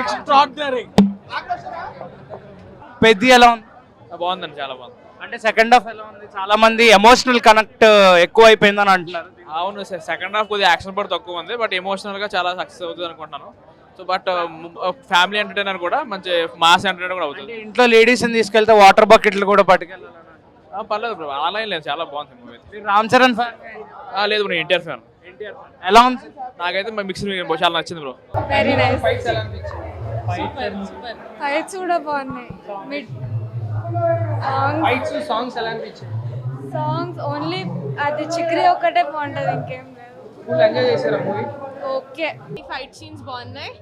Extraordinary. Peddi ఎలా ఉంది? బాగుందండి, చాలా బాగుంది. అంటే సెకండ్ హాఫ్ ఎలా ఉంది? చాలా మంది ఎమోషనల్ కనెక్ట్ ఎక్కువ అయిపోయిందని అంటున్నారు. అవును, సెకండ్ హాఫ్ కొద్దిగా యాక్షన్ పడి తక్కువ ఉంది, బట్ ఎమోషనల్ గా చాలా సక్సెస్ అవుతుంది అనుకుంటున్నాను. సో బట్ ఫ్యామిలీ ఎంటర్టైనర్ కూడా మంచి మాస్ ఎంటర్టైనర్ కూడా అవుతుంది. అంటే ఇంట్లో లేడీస్ ని తీసుకెళ్తే వాటర్ బకెట్లు కూడా పట్టుకెళ్ళాలి. పర్లేదు బ్రో, అలా ఏం లేదు, చాలా బాగుంది మూవీ. మీరు రామ్ చరణ్ ఫ్యాన్? లేదు బ్రో, ఎన్టీఆర్ ఫ్యాన్. ఎలా ఉంది? నాకైతే మిక్స్ చాలా నచ్చింది bro. Very nice. Super. Fights కూడా బాగున్నాయి. సాంగ్స్ ఎలా అనిపించాయి? సాంగ్స్ ఓన్లీ అది చిక్రీ ఒకటే బాగుంటది, ఇంకేం లేదు. ఫుల్ ఎంజాయ్ చేశారా మూవీ? ఓకే. ఈ ఫైట్ సీన్స్ బాగున్నాయి.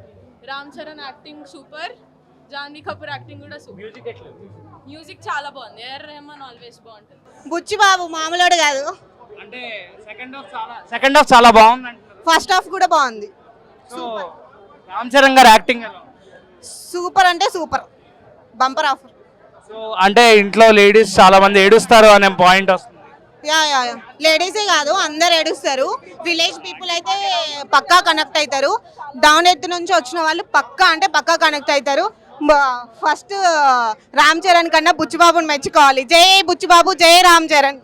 Ram Charan acting super. Janhvi Kapoor acting కూడా సూపర్. మ్యూజిక్ చాలా బాగుంది. ఏఆర్ రెహమాన్ ఆల్వేస్ బాగుంటుంది. బుచ్చిబాబు మామూలుడు కాదు. అంటే సెకండ్ హాఫ్ చాలా బాగుంది అంటున్నారు. ఫస్ట్ హాఫ్ కూడా బాగుంది. సో రామ్ చరణ్ గారు యాక్టింగ్ ఎలా ఉంది? సూపర్ అంటే సూపర్, బంపర్ ఆఫర్. సో అంటే ఇంట్లో లేడీస్ చాలా మంది ఏడుస్తారు అనే పాయింట్ వస్తుంది. యా లేడీసే కాదు, అందరు ఏడుస్తారు. విలేజ్ పీపుల్ అయితే పక్కా కనెక్ట్ అవుతారు. డౌన్ ఎత్తు నుంచి వచ్చిన వాళ్ళు పక్కా కనెక్ట్ అవుతారు. ఫస్ట్ రామ్ చరణ్ కన్నా బుచ్చిబాబుని మెచ్చుకోవాలి. జై బుచ్చిబాబు, జై రామ్ చరణ్.